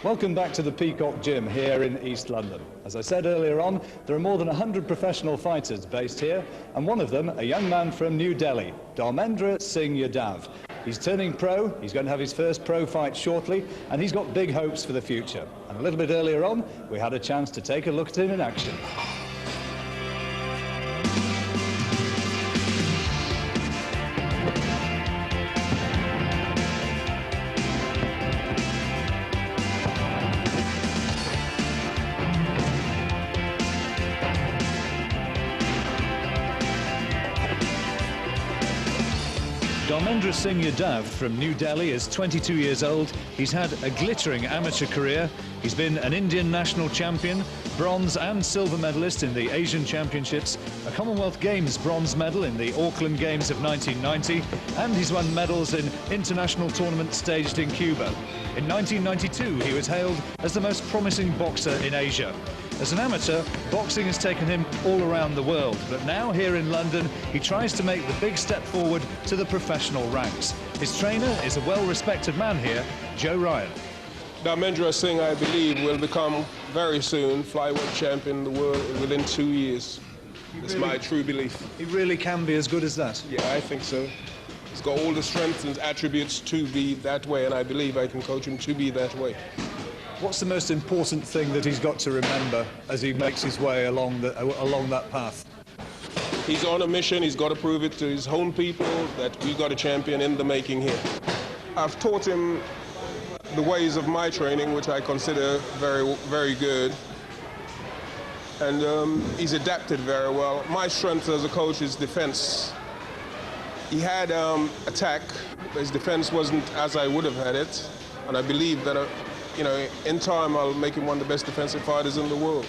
Welcome back to the Peacock Gym here in East London. As I said earlier on, there are more than 100 professional fighters based here, and one of them, a young man from New Delhi, Dharmendra Singh Yadav. He's turning pro, he's going to have his first pro fight shortly, and he's got big hopes for the future. And a little bit earlier on, we had a chance to take a look at him in action. Dharmendra Singh Yadav from New Delhi is 22 years old. He's had a glittering amateur career. He's been an Indian national champion, bronze and silver medalist in the Asian Championships, a Commonwealth Games bronze medal in the Auckland Games of 1990, and he's won medals in international tournaments staged in Cuba. In 1992, he was hailed as the most promising boxer in Asia. As an amateur, boxing has taken him all around the world, but now here in London, he tries to make the big step forward to the professional ranks. His trainer is a well-respected man here, Joe Ryan. Dharmendra Singh, I believe, will become very soon flyweight champion in the world within 2 years. It's my true belief. He really can be as good as that? Yeah, I think so. He's got all the strengths and attributes to be that way, and I believe I can coach him to be that way. What's the most important thing that he's got to remember as he makes his way along that path? He's on a mission. He's got to prove it to his own people that we've got a champion in the making here. I've taught him the ways of my training, which I consider very, very good. And he's adapted very well. My strength as a coach is defense. He had attack, but his defense wasn't as I would have had it. And I believe that, you know, in time I'll make him one of the best defensive fighters in the world.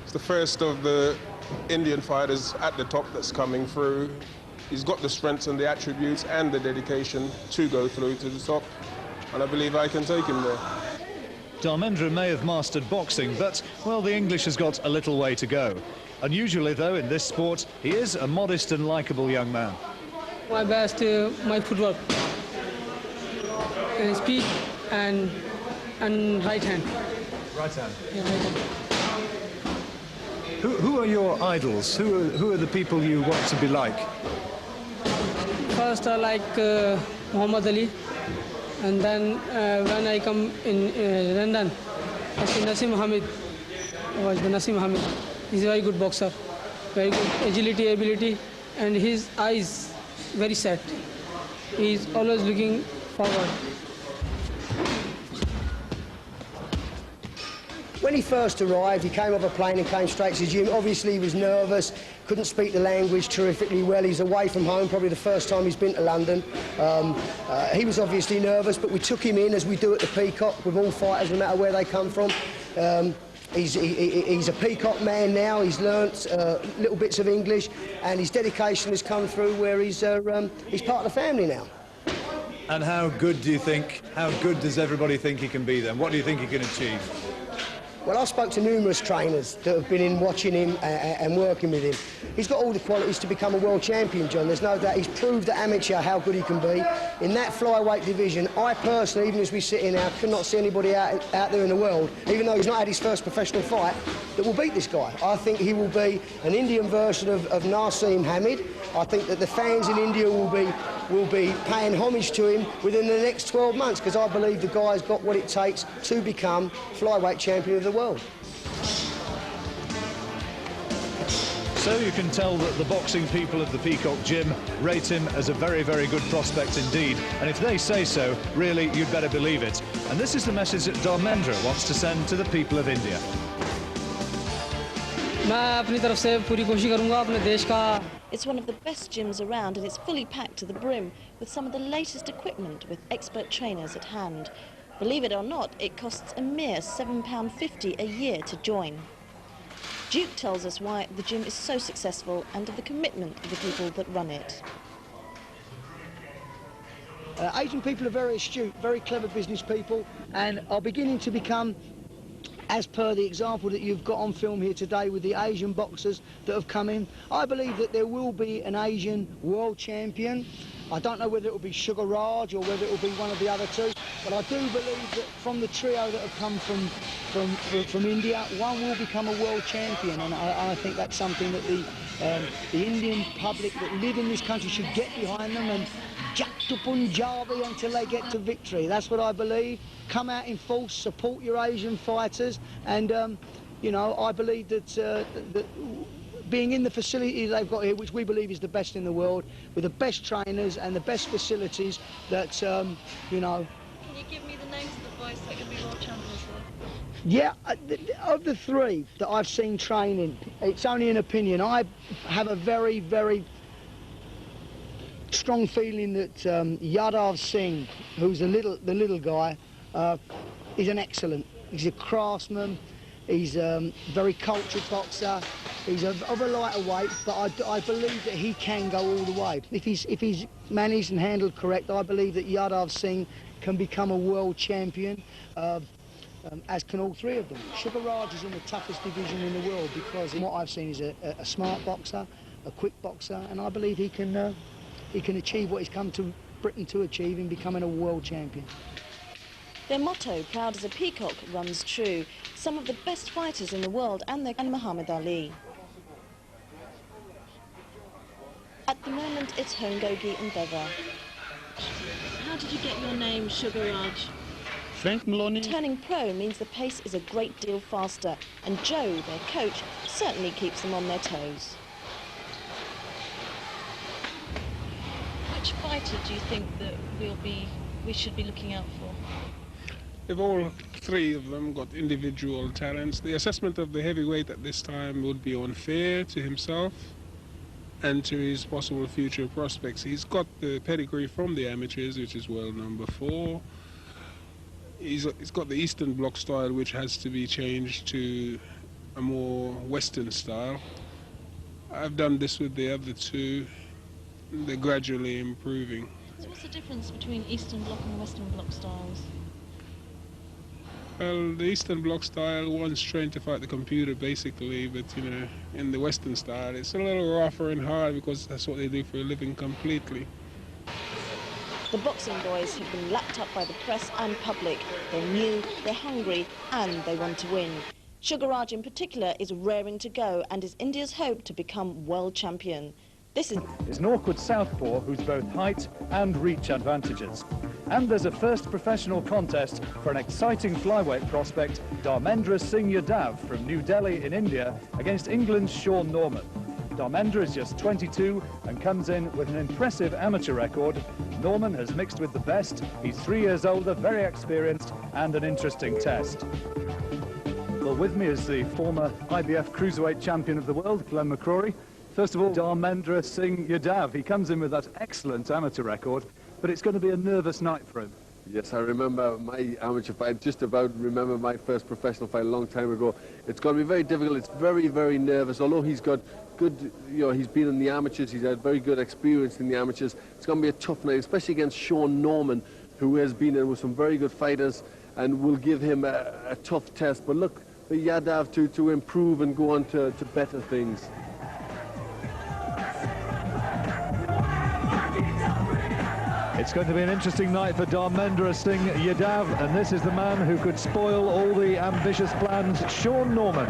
It's the first of the Indian fighters at the top that's coming through. He's got the strengths and the attributes and the dedication to go through to the top. And I believe I can take him there. Dharmendra may have mastered boxing, but, well, the English has got a little way to go. Unusually, though, in this sport, he is a modest and likeable young man. My best, my footwork, speed and right hand. Right hand? Yeah, right hand. Who are your idols? Who are the people you want to be like? First I like Muhammad Ali, and then when I come in London, I see Naseem Hamed. Naseem Hamed. He's a very good boxer, very good agility, ability, and his eyes very set. He's always looking forward. When he first arrived, he came off a plane and came straight to the gym. Obviously, he was nervous, couldn't speak the language terrifically well. He's away from home, probably the first time he's been to London. He was obviously nervous, but we took him in, as we do at the Peacock, with all fighters, no matter where they come from. He's a Peacock man now. He's learnt little bits of English, and his dedication has come through where he's part of the family now. And how good does everybody think he can be then? What do you think he can achieve? Well, I spoke to numerous trainers that have been in watching him and working with him. He's got all the qualities to become a world champion, John. There's no doubt. He's proved at amateur how good he can be. In that flyweight division, I personally, even as we sit here now, could not see anybody out there in the world, even though he's not had his first professional fight, that will beat this guy. I think he will be an Indian version of Naseem Hamed. I think that the fans in India will be paying homage to him within the next 12 months, because I believe the guy's got what it takes to become flyweight champion of the world. So you can tell that the boxing people of the Peacock Gym rate him as a very, very good prospect indeed. And if they say so, really, you'd better believe it. And this is the message that Dharmendra wants to send to the people of India. It's one of the best gyms around, and it's fully packed to the brim with some of the latest equipment with expert trainers at hand. Believe it or not, it costs a mere £7.50 a year to join. Duke tells us why the gym is so successful and of the commitment of the people that run it. Asian people are very astute, very clever business people, and are beginning to become, as per the example that you've got on film here today with the Asian boxers that have come in. I believe that there will be an Asian world champion. I don't know whether it will be Sugar Raj or whether it will be one of the other two, but I do believe that from the trio that have come from India, one will become a world champion, and I think that's something that the Indian public that live in this country should get behind them and jack to Punjabi until they get to victory. That's what I believe. Come out in force, support your Asian fighters, and you know, I believe that being in the facility they've got here, which we believe is the best in the world, with the best trainers and the best facilities, that, you know... Can you give me the names of the boys that can be world champions there? Yeah, of the three that I've seen training, it's only an opinion. I have a very, very strong feeling that Yadav Singh, who's the little guy, is an excellent. He's a craftsman. He's a very cultured boxer. He's of a lighter weight, but I believe that he can go all the way. If he's managed and handled correct, I believe that Yadav Singh can become a world champion, as can all three of them. Sugar Raj is in the toughest division in the world because what I've seen is a smart boxer, a quick boxer, and I believe he can achieve what he's come to Britain to achieve in becoming a world champion. Their motto, proud as a peacock, runs true. Some of the best fighters in the world and Muhammad Ali. At the moment, it's Hongogi and Beva. How did you get your name, Sugar Raj? Frank Maloney. Turning pro means the pace is a great deal faster, and Joe, their coach, certainly keeps them on their toes. Which fighter do you think that we should be looking out for? If all three of them got individual talents, the assessment of the heavyweight at this time would be unfair to himself and to his possible future prospects. He's got the pedigree from the amateurs, which is world number 4. He's got the Eastern Bloc style, which has to be changed to a more Western style. I've done this with the other two. They're gradually improving. So what's the difference between Eastern Bloc and Western Bloc styles? Well, the Eastern Bloc style, one's trained to fight the computer basically, but you know, in the Western style, it's a little rougher and hard because that's what they do for a living completely. The boxing boys have been lapped up by the press and public. They're new, they're hungry, and they want to win. Sugar Raj in particular is raring to go and is India's hope to become world champion. This is an awkward southpaw who's both height and reach advantages. And there's a first professional contest for an exciting flyweight prospect, Dharmendra Singh Yadav from New Delhi in India against England's Sean Norman. Dharmendra is just 22 and comes in with an impressive amateur record. Norman has mixed with the best. He's 3 years older, very experienced, and an interesting test. Well, with me is the former IBF Cruiserweight Champion of the world, Glenn McCrory. First of all, Dharmendra Singh Yadav. He comes in with that excellent amateur record, but it's going to be a nervous night for him. Yes, I remember my amateur fight, just about remember my first professional fight a long time ago. It's going to be very difficult. It's very, very nervous. Although he's got good, you know, he's been in the amateurs, he's had very good experience in the amateurs. It's going to be a tough night, especially against Sean Norman, who has been in with some very good fighters and will give him a tough test. But look for Yadav to improve and go on to better things. It's going to be an interesting night for Dharmendra Singh Yadav, and this is the man who could spoil all the ambitious plans, Sean Norman.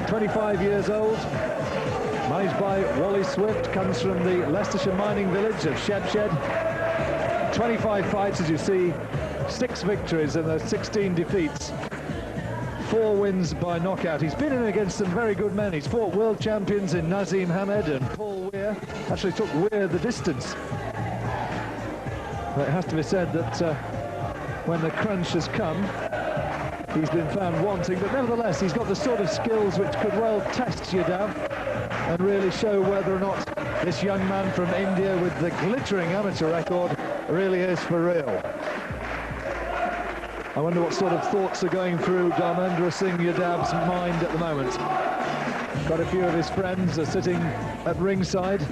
25 years old, managed by Wally Swift, comes from the Leicestershire mining village of Shebshed. 25 fights, as you see, 6 victories and 16 defeats. 4 wins by knockout. He's been in against some very good men. He's fought world champions in Nazim Hamed and Paul Weir. Actually took Weir the distance. But it has to be said that when the crunch has come, he's been found wanting. But nevertheless, he's got the sort of skills which could well test Yadav and really show whether or not this young man from India with the glittering amateur record really is for real. I wonder what sort of thoughts are going through Dharmendra Singh Yadav's mind at the moment. Quite a few of his friends are sitting at ringside.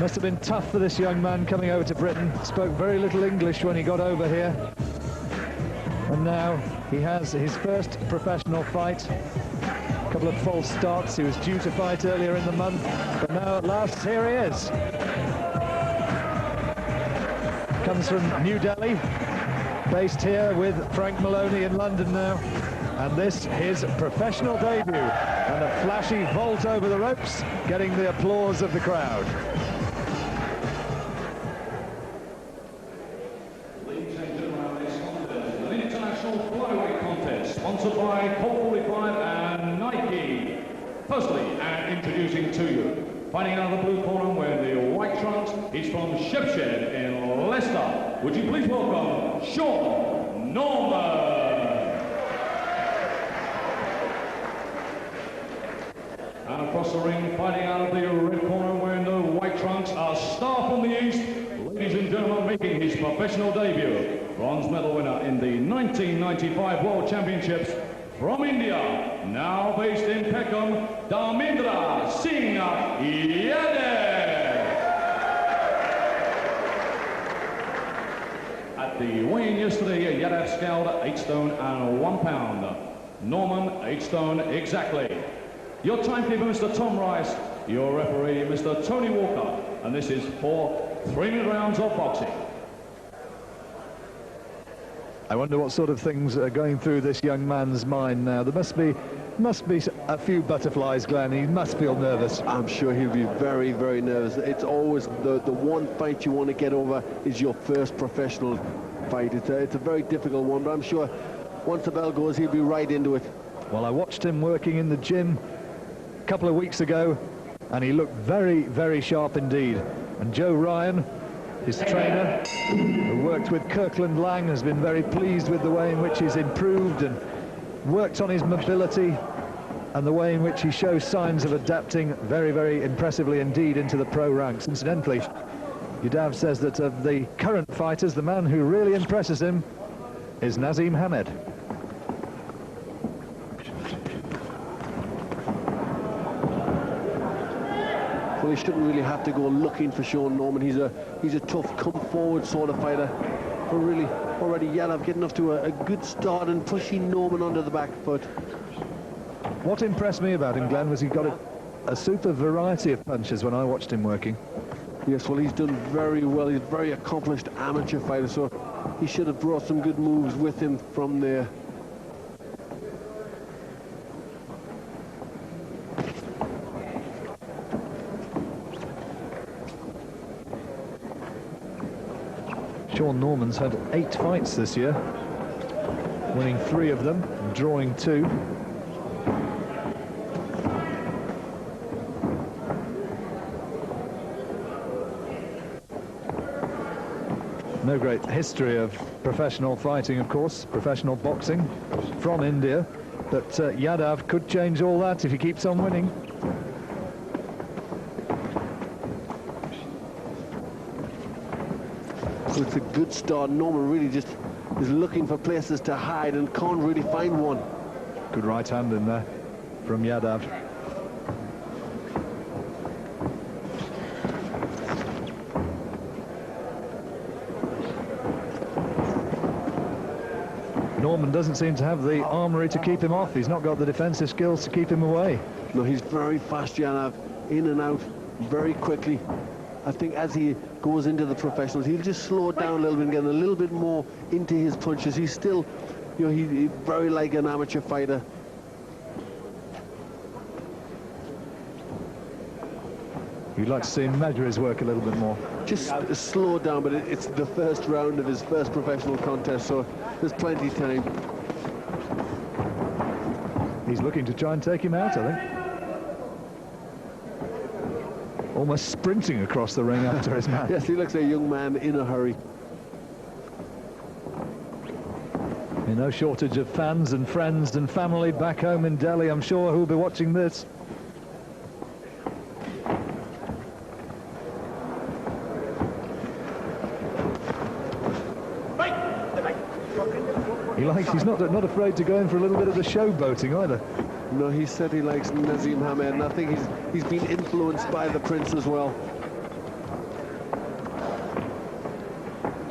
Must have been tough for this young man coming over to Britain. Spoke very little English when he got over here. And now he has his first professional fight. A couple of false starts. He was due to fight earlier in the month, but now at last here he is. comes from New Delhi, based here with Frank Maloney in London now. And this his professional debut, and a flashy vault over the ropes, getting the applause of the crowd. Ladies and gentlemen, this contest is an international flyweight contest sponsored by Colt 45 and Nike. Firstly, and introducing to you, fighting out of the blue corner wearing the white trunks, he's from Shepshed in Leicester. Would you please welcome Sean Norman? And across the ring, fighting out of the red corner wearing the white trunks, our star from the east, ladies and gentlemen, making his professional debut, bronze medal winner in the 1995 World Championships from India, now based in Peckham, Dharmendra Singh Yadav. At the weigh-in yesterday, Yadav scaled 8 stone and 1 pound. Norman, 8 stone exactly. Your timekeeper, Mr. Tom Rice. Your referee, Mr. Tony Walker. And this is for 3-minute rounds of boxing. I wonder what sort of things are going through this young man's mind now. There must be a few butterflies, Glenn. He must feel nervous. I'm sure he'll be very, very nervous. It's always the one fight you want to get over is your first professional fight. It's a very difficult one, but I'm sure once the bell goes, he'll be right into it. Well, I watched him working in the gym a couple of weeks ago, and he looked very, very sharp indeed. And Joe Ryan, his trainer, who worked with Kirkland Lang, has been very pleased with the way in which he's improved and worked on his mobility and the way in which he shows signs of adapting very, very impressively indeed into the pro ranks. Incidentally, Yadav says that of the current fighters, the man who really impresses him is Naseem Hamed. Well, he shouldn't really have to go looking for Sean Norman. He's a tough, come-forward sort of fighter. But really, already Yadav getting off to a good start and pushing Norman under the back foot. What impressed me about him, Glenn, was he got a super variety of punches when I watched him working. Yes, well, he's done very well. He's a very accomplished amateur fighter, so he should have brought some good moves with him from there. Sean Norman's had 8 fights this year, winning 3 of them, and drawing 2. No great history of professional fighting, of course, professional boxing from India, but Yadav could change all that if he keeps on winning. So it's a good start. Norman really just is looking for places to hide and can't really find one. Good right hand in there from Yadav. Norman doesn't seem to have the armory to keep him off. He's not got the defensive skills to keep him away. No, he's very fast, Yadav, in and out very quickly. I think as he goes into the professionals, he'll just slow it down a little bit and get a little bit more into his punches. He's still, you know, he's very like an amateur fighter. You'd like to see him measure his work a little bit more. Just slow down, but it's the first round of his first professional contest, so there's plenty of time. He's looking to try and take him out, I think. Almost sprinting across the ring after his man. Yes, he looks like a young man in a hurry. No shortage of fans and friends and family back home in Delhi, I'm sure, who'll be watching this. He's not afraid to go in for a little bit of the showboating either. No, he said he likes Naseem Hamed, and I think he's been influenced by the Prince as well.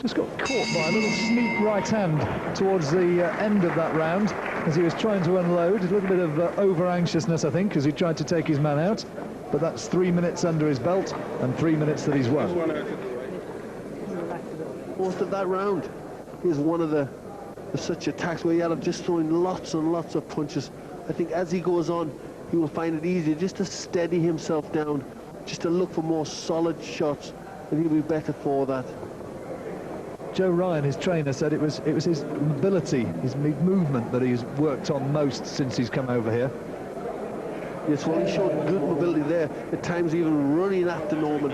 Just got caught by a little sneak right hand towards the end of that round as he was trying to unload. A little bit of over-anxiousness, I think, as he tried to take his man out. But that's 3 minutes under his belt and 3 minutes that he's won. most of that round. Here's one of the such attacks where Yadav just throwing lots and lots of punches. I think as he goes on, he will find it easier just to steady himself down, just to look for more solid shots, and he'll be better for that. Joe Ryan, his trainer, said it was his mobility, his movement that he's worked on most since he's come over here. Yes, well, he showed good mobility there, at times even running after Norman.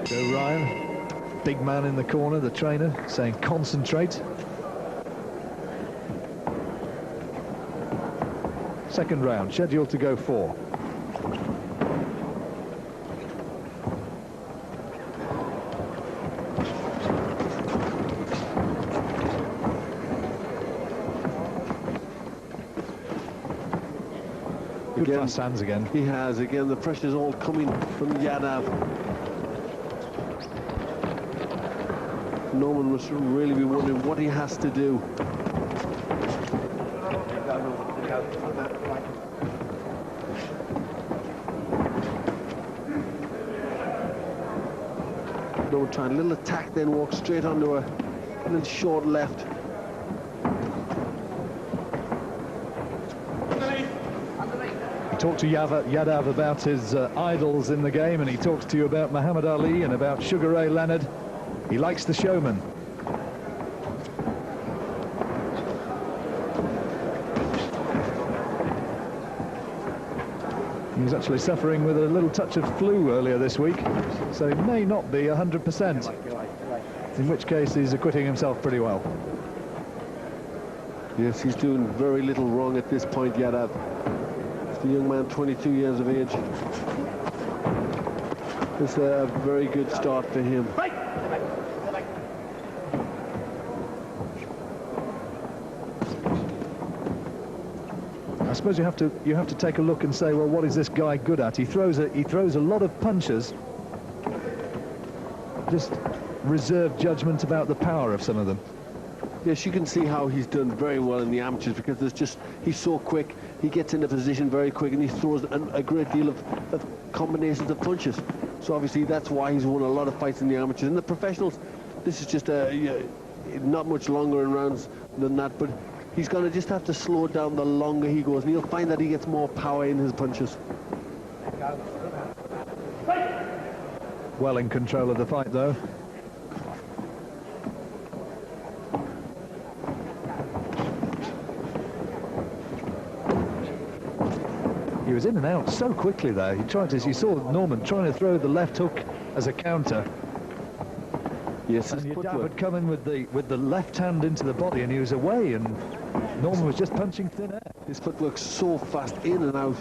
Joe Ryan, big man in the corner, the trainer, saying concentrate. Second round, scheduled to go 4. Good fast hands again. He has, again, the pressure's all coming from Yadav. Norman must really be wondering what he has to do. Norman trying a little attack, then walk straight onto a little short left. Talked to Yadav about his idols in the game, and he talks to you about Muhammad Ali and about Sugar Ray Leonard. He likes the showman. He was actually suffering with a little touch of flu earlier this week, so he may not be 100%, in which case he's acquitting himself pretty well. Yes, he's doing very little wrong at this point, Yadav. The young man, 22 years of age. It's a very good start for him. I suppose you have to take a look and say, well, what is this guy good at? He throws a lot of punches. Just reserve judgment about the power of some of them. Yes, you can see how he's done very well in the amateurs, because he's so quick. He gets into position very quick, and he throws a great deal of combinations of punches. So obviously that's why he's won a lot of fights in the amateurs. In the professionals, this is just not much longer in rounds than that, but he's going to just have to slow down the longer he goes, and he'll find that he gets more power in his punches. Well in control of the fight, though. He was in and out so quickly there. You saw Norman trying to throw the left hook as a counter. Yes, and Yadav had come in with the left hand into the body, and he was away, and Norman was just punching thin air. His footwork's so fast in and out.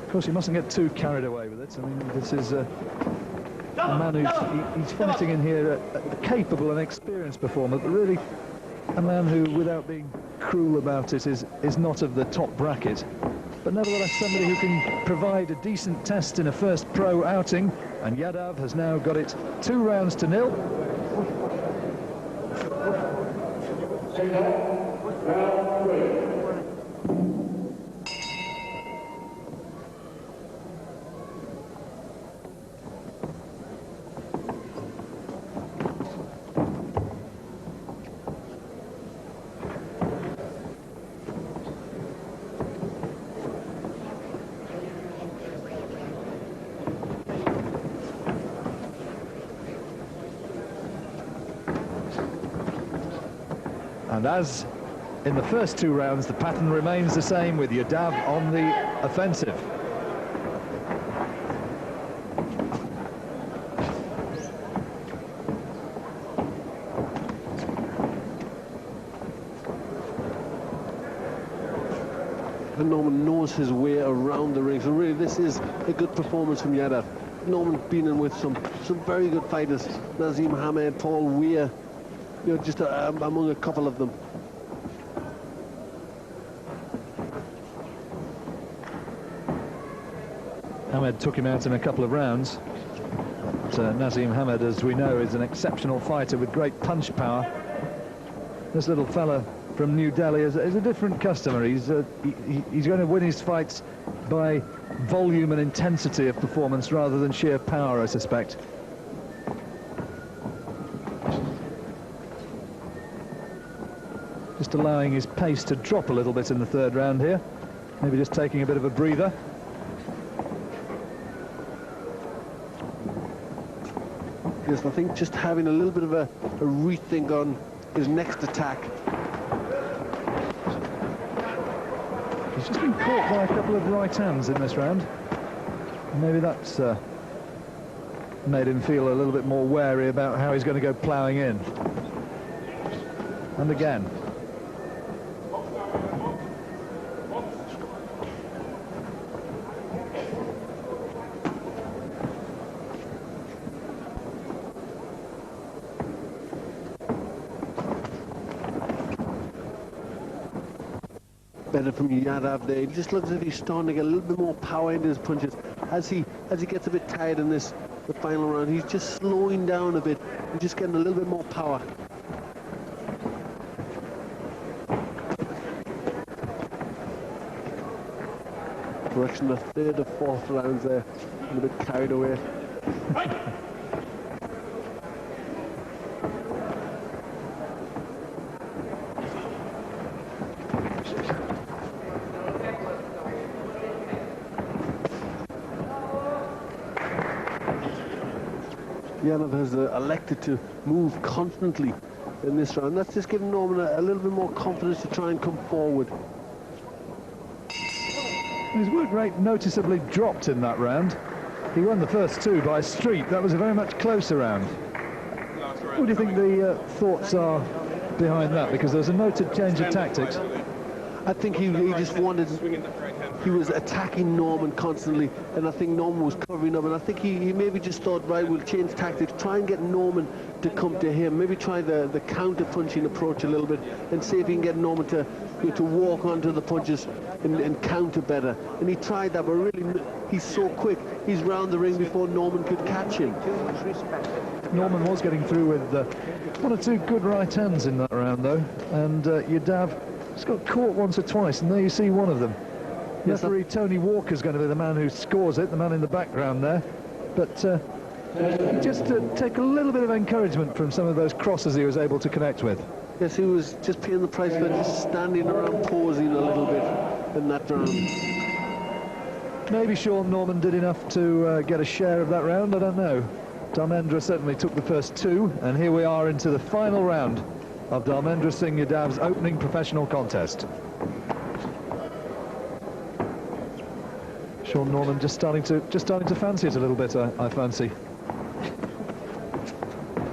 Of course, you mustn't get too carried away with it. I mean, this is a man he's fighting in here, a capable and experienced performer, but really a man who, without being cruel about it, is not of the top bracket. But nevertheless, somebody who can provide a decent test in a first pro outing, and Yadav has now got it 2 rounds to 0. And as in the first 2 rounds, the pattern remains the same, with Yadav on the offensive. And Norman knows his way around the ring, so really this is a good performance from Yadav. Norman's been in with some very good fighters, Naseem Hamed, Paul Weir, just among a couple of them. Hamed took him out in a couple of rounds. But, Naseem Hamed, as we know, is an exceptional fighter with great punch power. This little fella from New Delhi is a different customer. He's going to win his fights by volume and intensity of performance rather than sheer power, I suspect. Just allowing his pace to drop a little bit in the third round here. Maybe just taking a bit of a breather. Yes, I think just having a little bit of a rethink on his next attack. He's just been caught by a couple of right hands in this round. Maybe that's made him feel a little bit more wary about how he's going to go ploughing in. And again. Better from Yadav there. He just looks as if he's starting to get a little bit more power into his punches. As he gets a bit tired in the final round, he's just slowing down a bit and just getting a little bit more power. Direction the third or fourth rounds there. A little bit carried away. Yadav has elected to move constantly in this round. That's just giving Norman a little bit more confidence to try and come forward. His work rate noticeably dropped in that round. He won the first two by a streak. That was a very much closer round. What do you think the thoughts are behind that? Because there was a noted change of tactics. I think he just wanted... He was attacking Norman constantly, and I think Norman was covering up, and I think he maybe just thought, right, we'll change tactics, try and get Norman to come to him, maybe try the counter-punching approach a little bit, and see if he can get Norman to walk onto the punches and counter better. And he tried that, but really, he's so quick. He's round the ring before Norman could catch him. Norman was getting through with one or two good right hands in that round, though, and Yadav just got caught once or twice, and there you see one of them. Yes, referee Tony Walker's going to be the man who scores it, the man in the background there. But just to take a little bit of encouragement from some of those crosses he was able to connect with. Yes, he was just paying the price for just standing around posing a little bit in that round. Maybe Sean Norman did enough to get a share of that round, I don't know. Dharmendra certainly took the first two, and here we are into the final round of Dharmendra Singh Yadav's opening professional contest. Sean Norman just starting to fancy it a little bit, I fancy.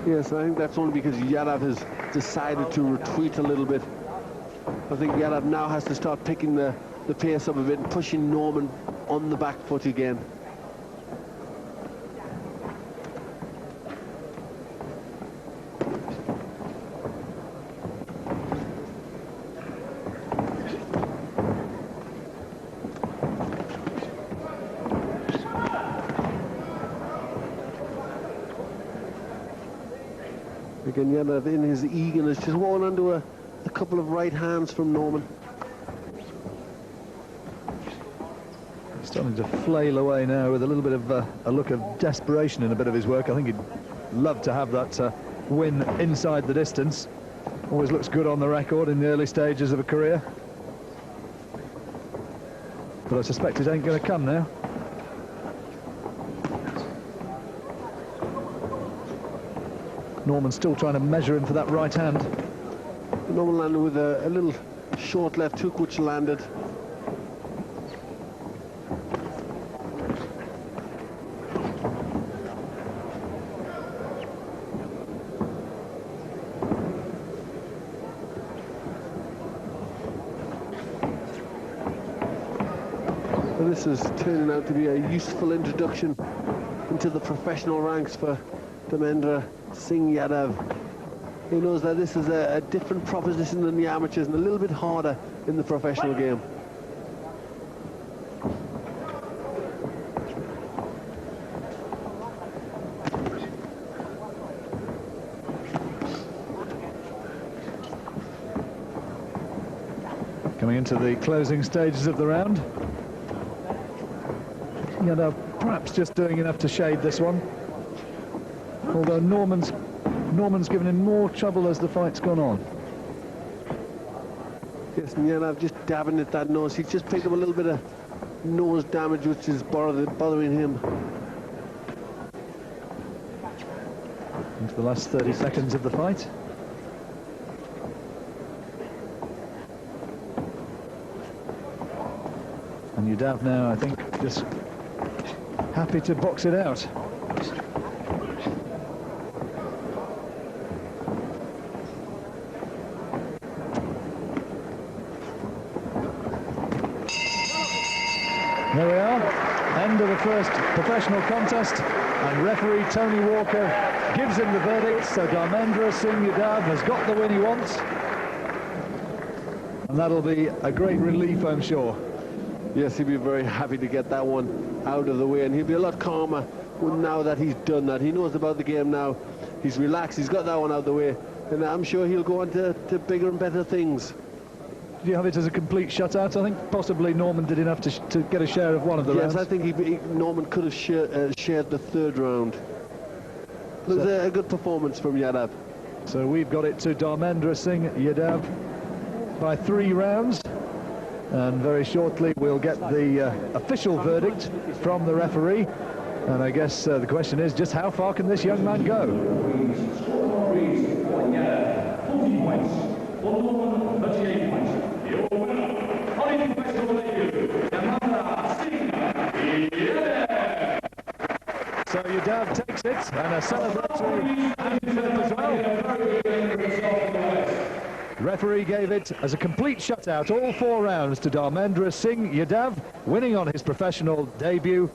Yes, I think that's only because Yadav has decided to retreat a little bit. I think Yadav now has to start picking the pace up a bit and pushing Norman on the back foot again. Again, Yadav in his eagerness just holding onto a couple of right hands from Norman. He's starting to flail away now with a little bit of a look of desperation in a bit of his work. I think he'd love to have that win inside the distance. Always looks good on the record in the early stages of a career. But I suspect it ain't going to come now. Norman still trying to measure him for that right hand. Norman landed with a little short left hook which landed. And this is turning out to be a useful introduction into the professional ranks for Dharmendra Singh Yadav. He knows that this is a different proposition than the amateurs and a little bit harder in the professional game. Coming into the closing stages of the round. Yadav perhaps just doing enough to shade this one. Although Norman's given him more trouble as the fight's gone on. Yes, Yadav just dabbing at that nose. He's just picked up a little bit of nose damage, which is bothering him. Into the last 30 seconds of the fight. And Yadav now, I think, just happy to box it out. There we are, end of the first professional contest, and referee Tony Walker gives him the verdict, so Dharmendra Singh Yadav has got the win he wants. And that'll be a great relief, I'm sure. Yes, he'll be very happy to get that one out of the way, and he'll be a lot calmer now that he's done that. He knows about the game now. He's relaxed, he's got that one out of the way, and I'm sure he'll go on to bigger and better things. Do you have it as a complete shutout? I think possibly Norman did enough to get a share of one of the rounds. Yes, I think Norman could have shared the third round. It was a good performance from Yadav. So we've got it to Dharmendra Singh Yadav by 3 rounds. And very shortly we'll get the official verdict from the referee. And I guess the question is, just how far can this young man go? 40 points. For Norman, 38 points. Your winner, Hollywood Festival debut, Dharmendra Singh Yadav. So Yadav takes it, and a celebratory anthem as well. Referee gave it as a complete shutout, all 4 rounds, to Dharmendra Singh Yadav, winning on his professional debut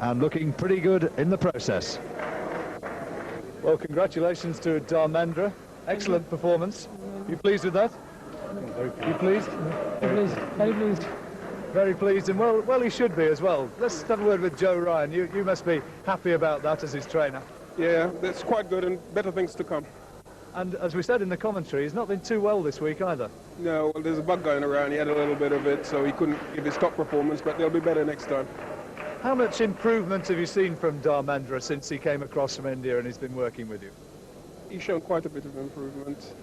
and looking pretty good in the process. Well, congratulations to Dharmendra. Excellent performance. You pleased with that? You pleased? Very pleased. Very pleased, and well, he should be as well. Let's have a word with Joe Ryan. You must be happy about that as his trainer. Yeah, that's quite good, and better things to come. And as we said in the commentary, he's not been too well this week either. No, well, there's a bug going around. He had a little bit of it, so he couldn't give his top performance, but they'll be better next time. How much improvement have you seen from Dharmendra since he came across from India and he's been working with you? He's shown quite a bit of improvement.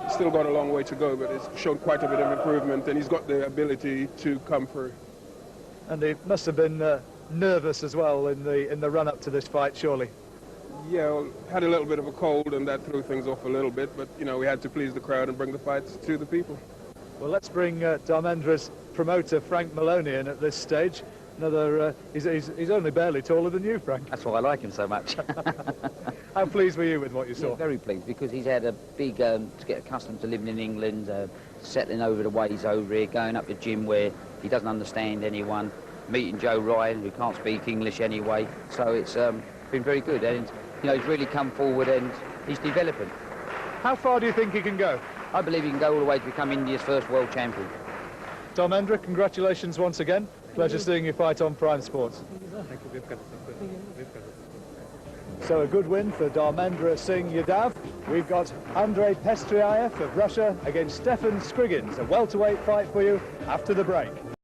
He's still got a long way to go, but he's shown quite a bit of improvement, and he's got the ability to come through. And he must have been nervous as well in the run-up to this fight, surely. Yeah, well, had a little bit of a cold, and that threw things off a little bit, but, you know, we had to please the crowd and bring the fight to the people. Well, let's bring Dharmendra's promoter, Frank Maloney, in at this stage. Another, he's only barely taller than you, Frank. That's why I like him so much. How pleased were you with what you saw? Yeah, very pleased, because he's had a big, to get accustomed to living in England, settling over the ways over here, going up the gym where he doesn't understand anyone, meeting Joe Ryan, who can't speak English anyway. So it's been very good, and you know, he's really come forward and he's developing. How far do you think he can go? I believe he can go all the way to become India's first world champion. Dharmendra, congratulations once again. Pleasure seeing you fight on Prime Sports. So a good win for Dharmendra Singh Yadav. We've got Andrei Pestriaev of Russia against Stefan Scriggins. A welterweight fight for you after the break.